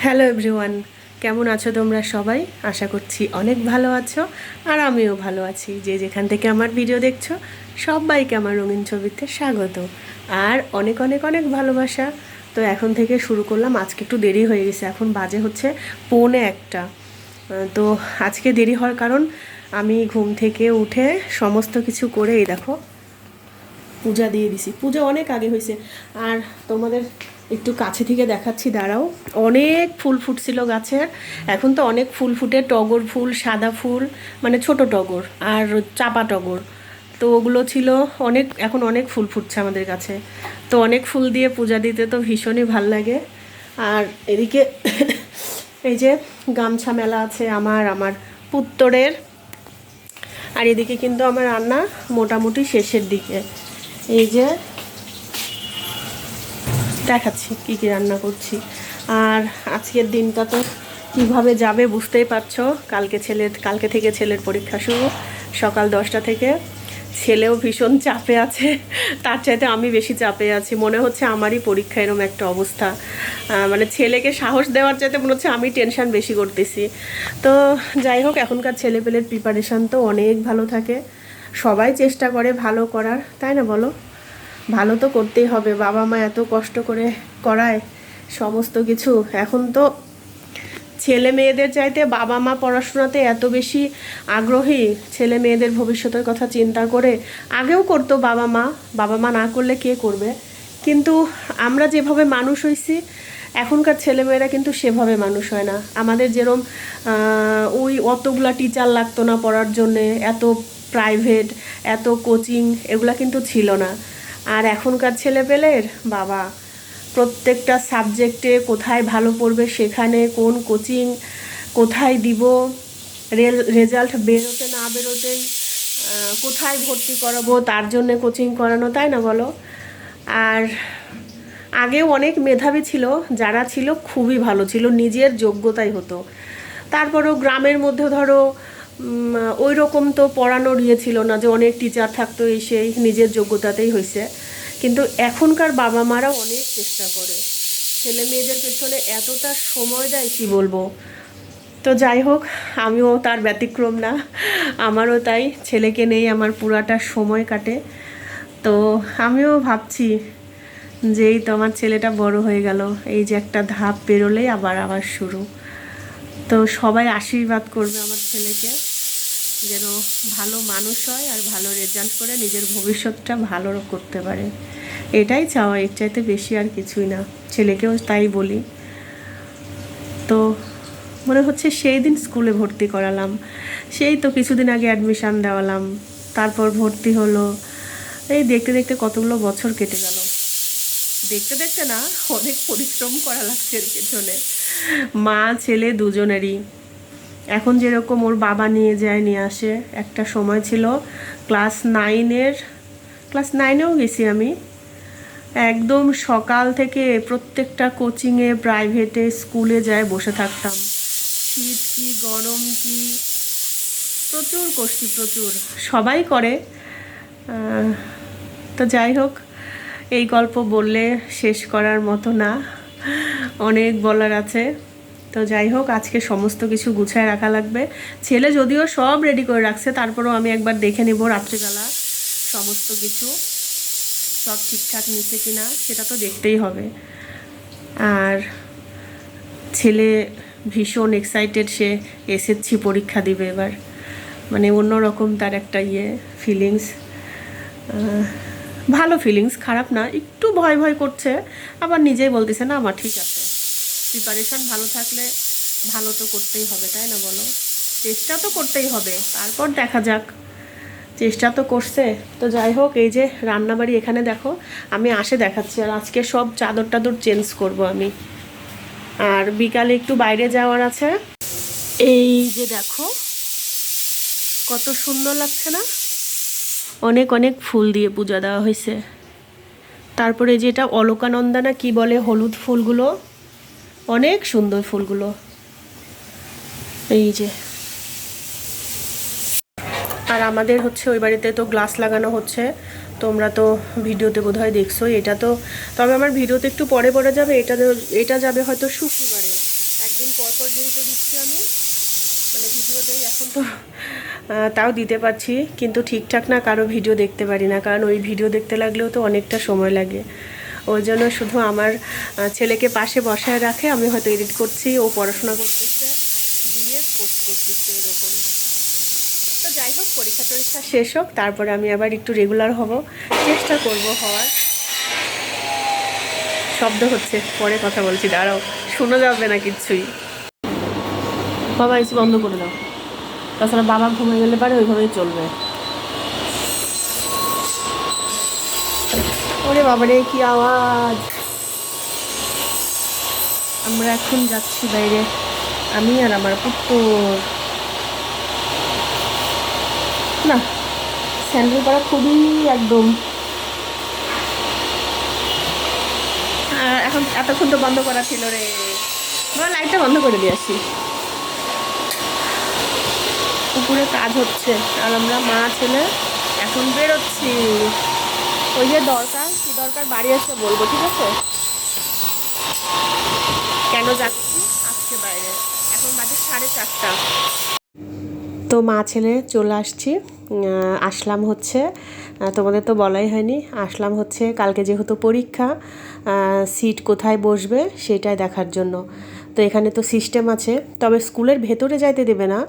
Hello everyone, কেমন আছো তোমরা সবাই? আশা করছি অনেক ভালো আছো আর আমিও ভালো আছি। যে যেখান থেকে আমার ভিডিও দেখছো সবাইকে আমার রঙিন ছবিতে স্বাগত আর অনেক অনেক অনেক ভালোবাসা। তো এখন থেকে শুরু করলাম। আজকে একটু দেরি হয়ে গেছে, এখন বাজে হচ্ছে 1:45। তো আজকে দেরি হওয়ার কারণ আমি ঘুম থেকে উঠে সমস্ত কিছু করে এই দেখো পূজা দিয়ে দিছি। পূজা অনেক আগে হয়েছে আর তোমাদের একটু কাছে থেকে দেখাচ্ছি, দাঁড়াও। অনেক ফুল ফুটছিল গাছের, এখন তো অনেক ফুল ফুটে, টগর ফুল, সাদা ফুল, মানে ছোট টগর আর চাপা টগর। তো ওগুলো ছিল অনেক, এখন অনেক ফুল ফুটছে আমাদের কাছে। তো অনেক ফুল দিয়ে পূজা দিতে তো ভীষণই ভাল লাগে। আর এদিকে এই যে গামছা মেলা আছে আমার আমার পুত্তরের। আর এদিকে কিন্তু আমার রান্না মোটামুটি শেষের দিকে। এই যে দেখাচ্ছি কী কী রান্না করছি। আর আজকের দিনটা তো কীভাবে যাবে বুঝতেই পারছো। কালকে থেকে ছেলের পরীক্ষা শুরু, সকাল 10টা থেকে। ছেলেও ভীষণ চাপে আছে, তার চাইতে আমি বেশি চাপে আছি। মনে হচ্ছে আমারই পরীক্ষা, এরম একটা অবস্থা। মানে ছেলেকে সাহস দেওয়ার চাইতে মনে হচ্ছে আমি টেনশন বেশি করতেছি। তো যাই হোক, এখনকার ছেলেপেলের প্রিপারেশান তো অনেক ভালো থাকে, সবাই চেষ্টা করে ভালো করার, তাই না বলো? ভালো তো করতেই হবে, বাবা মা এত কষ্ট করে করায় সমস্ত কিছু। এখন তো ছেলে মেয়েদের চাইতে বাবা মা পড়াশোনাতে এত বেশি আগ্রহী, ছেলে মেয়েদের ভবিষ্যতের কথা চিন্তা করে। আগেও করতো বাবা মা, বাবা মা না করলে কে করবে? কিন্তু আমরা যেভাবে মানুষ হয়েছি, এখনকার ছেলেমেয়েরা কিন্তু সেভাবে মানুষ হয় না। আমাদের যেরম ওই অতগুলা টিচার লাগতো না পড়ার জন্যে, এত প্রাইভেট, এত কোচিং, এগুলা কিন্তু ছিল না। আর এখনকার ছেলেপেলের বাবা, প্রত্যেকটা সাবজেক্টে কোথায় ভালো পড়বে সেখানে কোন কোচিং কোথায় দিব, রেজাল্ট বেরোতে না বেরোতেই কোথায় ভর্তি করাবো তার জন্যে কোচিং করানো, তাই না বলো? আর আগেও অনেক মেধাবী ছিল, যারা ছিল খুবই ভালো ছিল, নিজের যোগ্যতাই হতো। তারপরেও গ্রামের মধ্যে ধরো ওই রকম তো পড়ানোর ইয়ে ছিল না যে অনেক টিচার থাকতো, এই সেই নিজের যোগ্যতাতেই হয়েছে। কিন্তু এখনকার বাবা মারা অনেক চেষ্টা করে, ছেলে মেয়েদের পেছনে এতটা সময় দেয় কি বলবো। তো যাই হোক, আমিও তার ব্যতিক্রম না, আমারও তাই। ছেলেকে নেই আমার পুরাটা সময় কাটে। তো আমিও ভাবছি যে এই তো আমার ছেলেটা বড় হয়ে গেল, এই যে একটা ধাপ পেরোলেই আবার আবার শুরু। তো সবাই আশীর্বাদ করবে আমার ছেলেকে, যেন ভালো মানুষ হয় আর ভালো রেজাল্ট করে নিজের ভবিষ্যৎটা ভালো করতে পারে। এটাই চাওয়া, এর চাইতে বেশি আর কিছুই না। ছেলেকেও তাই বলি। তো মনে হচ্ছে সেই দিন স্কুলে ভর্তি করালাম, সেই তো কিছুদিন আগে অ্যাডমিশান দেওয়ালাম, তারপর ভর্তি হলো। এই দেখতে দেখতে কতগুলো বছর কেটে গেল। দেখতে দেখতে না, অনেক পরিশ্রম করা লাগছে এর পেছনে, মা ছেলে দুজনেরই। এখন যেরকম ওর বাবা নিয়ে যায় নিয়ে আসে, একটা সময় ছিল ক্লাস নাইনেও গেছি আমি, একদম সকাল থেকে প্রত্যেকটা কোচিংয়ে, প্রাইভেটে, স্কুলে যায় বসে থাকতাম। শীত কি গরম কি, প্রচুর কষ্টি, প্রচুর, সবাই করে। তো যাই হোক, এই গল্প বললে শেষ করার মতো না, অনেক বলার আছে। তো যাই হোক, আজকে সমস্ত কিছু গুছায় রাখা লাগবে। ছেলে যদিও সব রেডি করে রাখছে, তারপরেও আমি একবার দেখে নেব রাত্রিবেলা সমস্ত কিছু সব ঠিকঠাক নিচ্ছে কিনা, সেটা তো দেখতেই হবে। আর ছেলে ভীষণ এক্সাইটেড, সে এসএসসি পরীক্ষা দিবে এবার, মানে অন্যরকম তার একটা ফিলিংস, ভালো ফিলিংস, খারাপ না। একটু ভয় ভয় করছে, আবার নিজেই বলতেছে না আমার ঠিক আছে। প্রিপারেশান ভালো থাকলে ভালো তো করতেই হবে, তাই না বলো? চেষ্টা তো করতেই হবে, তারপর দেখা যাক। চেষ্টা তো করছে। তো যাই হোক, এই যে রান্নাবাড়ি এখানে দেখো, আমি আসে দেখাচ্ছি। আর আজকে সব চাদর টাদর চেঞ্জ করব আমি, আর বিকালে একটু বাইরে যাওয়ার আছে। এই যে দেখো কত সুন্দর লাগছে না, অনেক অনেক ফুল দিয়ে পূজা দেওয়া হয়েছে। তারপরে যেটা অলকানন্দা না কি বলে, হলুদ ফুলগুলো, অনেক সুন্দর ফুলগুলো। এই যে, আর আমাদের হচ্ছে ওই বাড়িতে তো গ্লাস লাগানো হচ্ছে, তোমরা তো ভিডিওতে বোধহয় দেখছো। এটা তো, তবে আমার ভিডিওতে একটু পরে পরে যাবে, এটা যাবে হয়তো শুক্রবারে। কয়েকদিন পর পর যেহেতু দিচ্ছি আমি, মানে ভিডিও দেই এখন তো তাও দিতে পারছি, কিন্তু ঠিকঠাক না কারো ভিডিও দেখতে পারি না, কারণ ওই ভিডিও দেখতে লাগলেও তো অনেকটা সময় লাগে। ওই জন্য শুধু আমার ছেলেকে পাশে বসায় রাখে, আমি হয়তো এডিট করছি, ও পড়াশোনা করতেছে, দিয়ে পোস্ট করতেছে এরকম। তো যাই হোক, পরীক্ষা টরীক্ষা শেষ হোক, তারপরে আমি আবার একটু রেগুলার হব, চেষ্টা করব হওয়ার। শব্দ হচ্ছে, পরে কথা বলছি, দাঁড়াও, শোনা যাবে না কিচ্ছুই। বাবা এসে বন্ধ করে দাও, তাছাড়া বাবা ঘুমিয়ে গেলে পারে ওইভাবেই চলবে। ওরে বাবারে কি আওয়াজ! আমরা এখন যাচ্ছি বাইরে, আমি আর আমার পুত্র। না, স্যান্ডেল করা খুবই একদম। এখন এতক্ষণ তো বন্ধ করা ছিল রে, লাইটটা বন্ধ করে দিয়ে আসি। পুকুরে কাজ হচ্ছে আর আমরা মা ছেলে এখন বেরোচ্ছি। ওই যে দরকার, কি দরকার বাড়ি এসে বলবো, ঠিক আছে? কেন যাচ্ছি আজকে বাইরে, এখন বাজে 4:30। তো মা ছেলে চলে আসছি। আসলাম হচ্ছে, তোমাদের তো বলাই হয়নি, আসলাম হচ্ছে কালকে যেহেতু পরীক্ষা, সিট কোথায় বসবে সেটাই দেখার জন্য। তো এখানে তো সিস্টেম আছে, তবে স্কুলের ভেতরে যাইতে দেবে না,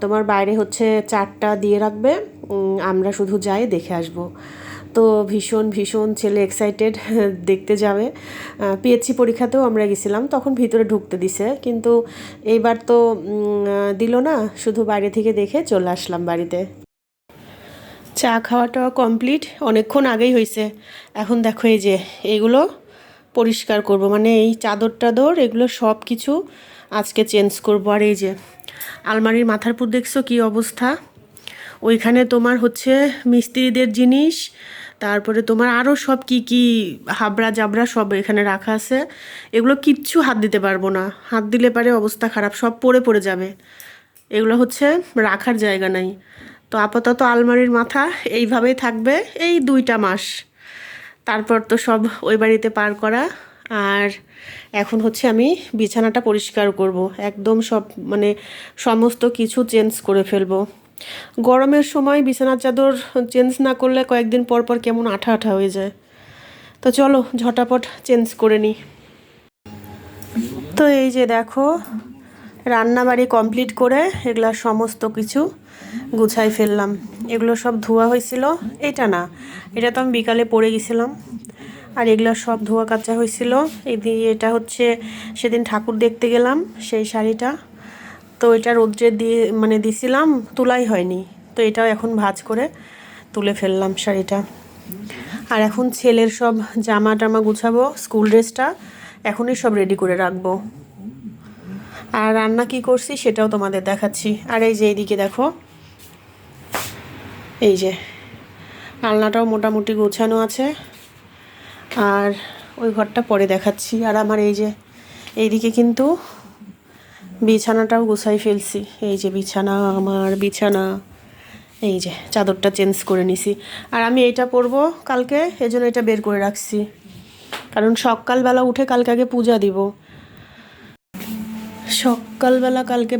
তোমার বাইরে হচ্ছে 4টা দিয়ে রাখবে, আমরা শুধু যাই দেখে আসব। তো ভীষণ ভীষণ ছেলে এক্সাইটেড, দেখতে যাবে। পিএইচসি পরীক্ষাতেও আমরা গেছিলাম, তখন ভিতরে ঢুকতে দিছে, কিন্তু এইবার তো দিল না, শুধু বাইরে থেকে দেখে চলে আসলাম বাড়িতে। চা খাওয়াটা কমপ্লিট অনেকক্ষণ আগেই হয়েছে। এখন দেখো এই যে এইগুলো পরিষ্কার করব, মানে এই চাদর টাদর এগুলো সব কিছু আজকে চেঞ্জ করব। আর এই যে আলমারির মাথার উপর দেখছো কি অবস্থা, ওইখানে তোমার হচ্ছে মিস্ত্রিদের জিনিস, তারপরে তোমার আরও সব কি কি হাবড়া জাবড়া সব এখানে রাখা আছে, এগুলো কিচ্ছু হাত দিতে পারবো না, হাত দিলে পারে অবস্থা খারাপ, সব পড়ে পড়ে যাবে। এগুলো হচ্ছে রাখার জায়গা নাই। তো আপাতত আলমারির মাথা এইভাবেই থাকবে এই 2টা মাস, তারপর তো সব ওই বাড়িতে পার করা। আর এখন হচ্ছে আমি বিছানাটা পরিষ্কার করব, একদম সব মানে সমস্ত কিছু চেঞ্জ করে ফেলবো। গরমের সময় বিছানার চাদর চেঞ্জ না করলে কয়েকদিন পর পর কেমন আঠা আঠা হয়ে যায়। তো চলো ঝটাপট চেঞ্জ করে নিই। তো এই যে দেখো রান্নাবাড়ি কমপ্লিট করে এগুলা সমস্ত কিছু গুছাই ফেললাম। এগুলো সব ধোয়া হয়েছিল, এটা না, এটা তো আমি বিকালে পরে গেছিলাম। আর এগুলো সব ধোয়া কাচা হয়েছিল। এটা হচ্ছে সেদিন ঠাকুর দেখতে গেলাম সেই শাড়িটা, তো এটা রোদ্রে দিয়ে মানে দিছিলাম, তোলাই হয়নি, তো এটাও এখন ভাঁজ করে তুলে ফেললাম শাড়িটা। আর এখন ছেলের সব জামা টামা গুছাবো, স্কুল ড্রেসটা এখনই সব রেডি করে রাখবো। আর রান্না কি করছি সেটাও তোমাদের দেখাচ্ছি। আর এই যে এইদিকে দেখো, এই যে রান্নাটাও মোটামুটি গোছানো আছে, আর ওই ঘরটা পরে দেখাচ্ছি। আর আমার এই যে এইদিকে কিন্তু বিছানাটাও গুছাই ফেলছি, এই যে বিছানা, আমার বিছানা, এই যে চাদরটা চেঞ্জ করে নিছি। আর আমি এইটা পরবো কালকে, এজন্য এটা বের করে রাখছি, কারণ সকালবেলা উঠে কালকে আগে পূজা দিব। সকালবেলা কালকে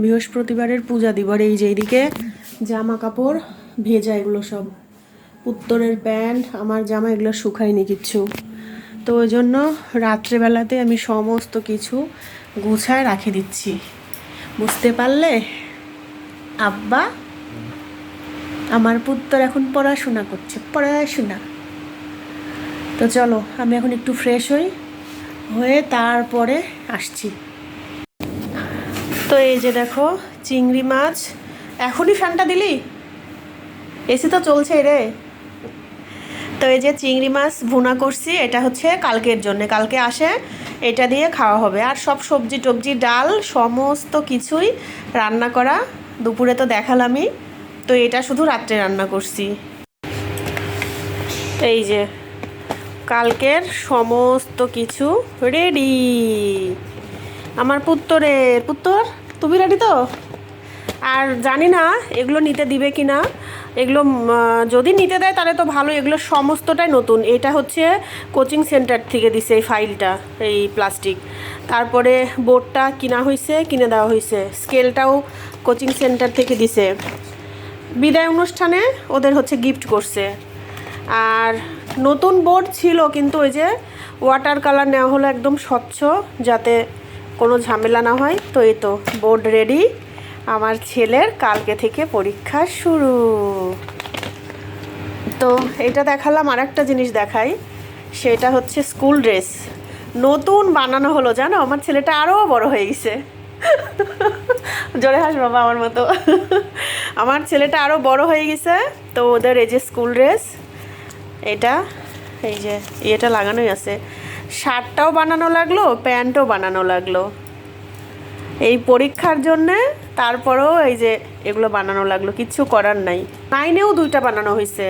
বৃহস্পতিবারের পূজা দিব। আর এই যে এইদিকে জামা কাপড় ভেজা, এগুলো সব উত্তরের প্যান্ট, আমার জামা এগুলো শুকায়নি কিচ্ছু, তো ওই জন্য রাত্রেবেলাতে আমি সমস্ত কিছু গুছায় রাখে দিচ্ছি, বুঝতে পারলে? আব্বা আমার পুত্র এখন পড়াশোনা করছে, পড়াশোনা। তো চলো আমি এখন একটু ফ্রেশ হয়ে তারপরে আসছি। তো এই যে দেখো চিংড়ি মাছ, এখনই ফ্যানটা দিলি, এসি তো চলছে রে। তো এই যে চিংড়ি মাছ ভুনা করছি, এটা হচ্ছে কালকের জন্য, কালকে আসে এটা দিয়ে খাওয়া হবে। আর সব সবজি টবজি ডাল সমস্ত কিছুই রান্না করা, দুপুরে তো দেখালামই, তো এটা শুধু রাত্রে রান্না করছি। এই যে কালকের সমস্ত কিছু রেডি। আমার পুত্তর তুমি রেডি তো? আর জানি না এগুলো নিতে দিবে কি না, এগুলো যদি নিতে দেয় তাহলে তো ভালো, এগুলো সমস্তটাই নতুন। এটা হচ্ছে কোচিং সেন্টার থেকে দিছে এই ফাইলটা, এই প্লাস্টিক। তারপরে বোর্ডটা কিনে দেওয়া হয়েছে, স্কেলটাও কোচিং সেন্টার থেকে দিছে। বিদায় অনুষ্ঠানে ওদের হচ্ছে গিফট করছে। আর নতুন বোর্ড ছিল, কিন্তু ওই যে ওয়াটার কালার নেওয়া হলো একদম স্বচ্ছ, যাতে কোনো ঝামেলা না হয়। তো এই তো বোর্ড রেডি। আমার ছেলের কালকে থেকে পরীক্ষা শুরু। তো এটা দেখালাম, আর একটা জিনিস দেখাই, সেটা হচ্ছে স্কুল ড্রেস নতুন বানানো হলো। জানো, আমার ছেলেটা আরও বড় হয়ে গেছে। জোরে হাস বাবা আমার মতো। আমার ছেলেটা আরও বড় হয়ে গেছে। তো ওদের এই যে স্কুল ড্রেস, এটা এই যে এটা লাগানোই আছে। শার্টটাও বানানো লাগলো, প্যান্টও বানানো লাগলো এই পরীক্ষার জন্যে। তারপরেও এই যে এগুলো বানানো লাগলো, কিচ্ছু করার নাই। 9-এও 2টা বানানো হয়েছে,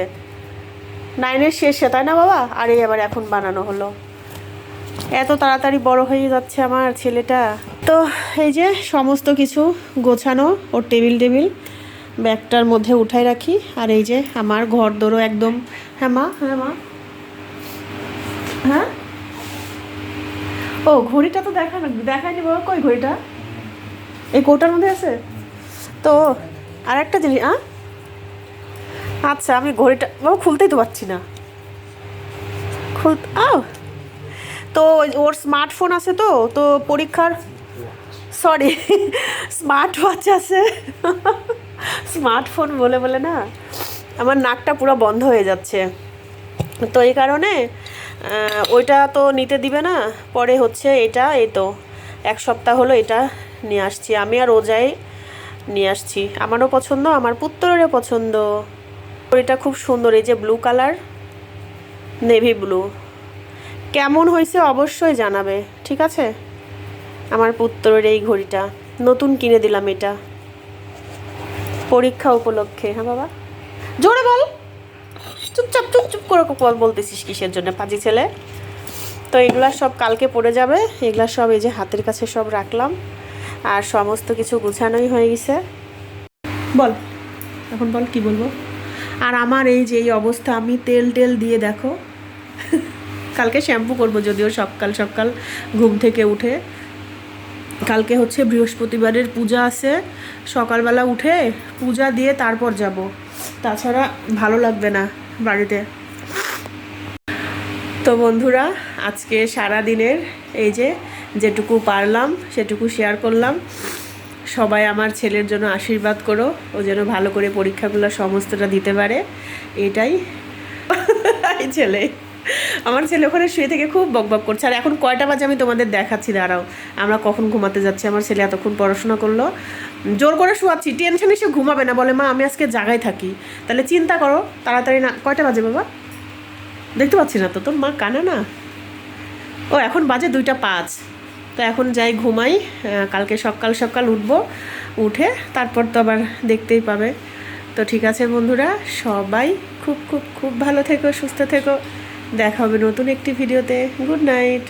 9-এর শেষে, তাই না বাবা? আর এই আবার এখন বানানো হলো। এত তাড়াতাড়ি বড় হয়ে যাচ্ছে আমার ছেলেটা। তো এই যে সমস্ত কিছু গোছানো, ওর টেবিল ব্যাগটার মধ্যে উঠাই রাখি। আর এই যে আমার ঘর দোরও একদম। হ্যাঁ মা, হ্যাঁ মা, হ্যাঁ। ও ঘড়িটা তো দেখায়নি বাবা, কই ঘড়িটা? এই কোটার মধ্যে আছে তো। আর একটা জিনিস, আচ্ছা আমি ঘড়িটা বাবা খুলতেই তো পারছি না, তো ওর স্মার্টফোন আছে, তো তো পরীক্ষার, সরি, স্মার্ট ওয়াচ আছে। স্মার্টফোন বলে বলে না আমার নাকটা পুরো বন্ধ হয়ে যাচ্ছে। তো এই কারণে ওইটা তো নিতে দিবে না। পরে হচ্ছে এটা, এই তো 1 সপ্তাহ হলো এটা নিয়ে আসছি আমি, আর রোজাই নিয়ে আসছি। আমারও পছন্দ, আমার পুত্রেরও পছন্দ। এটা খুব সুন্দর, এই যে ব্লু কালার, নেভি ব্লু। কেমন হয়েছে অবশ্যই জানাবে, ঠিক আছে? আমার পুত্রের এই ঘড়িটা নতুন কিনে দিলাম, এটা পরীক্ষা উপলক্ষে। হ্যাঁ বাবা, জোরে বল, চুপ করে বলতেছিস কিসের জন্য, পাজি ছেলে? তো এগুলা সব কালকে পড়ে যাবে। এগুলা সব এই যে হাতের কাছে সব রাখলাম, আর সমস্ত কিছু গুছানোই হয়ে গেছে। বল এখন, বল কি বলবো। আর আমার এই যে এই অবস্থা, আমি তেল দিয়ে দেখো। কালকে শ্যাম্পু করব, যদিও সকাল ঘুম থেকে উঠে। কালকে হচ্ছে বৃহস্পতিবারের পূজা আছে, সকালবেলা উঠে পূজা দিয়ে তারপর যাব, তাছাড়া ভালো লাগবে না বাড়িতে। তো বন্ধুরা, আজকে সারা দিনের এই যে যেটুকু পারলাম সেটুকু শেয়ার করলাম। সবাই আমার ছেলের জন্য আশীর্বাদ করো, ও যেন ভালো করে পরীক্ষাগুলো সমস্তটা দিতে পারে, এটাই। ছেলে, আমার ছেলে ওখানে শুয়ে থেকে খুব বকবক করছে। আর এখন কয়টা বাজে আমি তোমাদের দেখাচ্ছি, দাঁড়াও। আমরা কখন ঘুমাতে যাচ্ছি, আমার ছেলে এতক্ষণ পড়াশোনা করলো, জোর করে শোয়াচ্ছি, টেনশনে সে ঘুমাবে না, বলে মা আমি আজকে জাগায় থাকি। তাহলে চিন্তা করো, তাড়াতাড়ি না। কয়টা বাজে বাবা? দেখতে পাচ্ছি না তো, তোর মা কানা না। ও এখন বাজে 2:05। তো এখন যাই ঘুমাই, কালকে সকাল উঠবো, উঠে তারপর তো আবার দেখতেই পাবে। তো ঠিক আছে বন্ধুরা, সবাই খুব ভালো থেকো, সুস্থ থেকো। দেখা হবে নতুন একটি ভিডিওতে। Good night.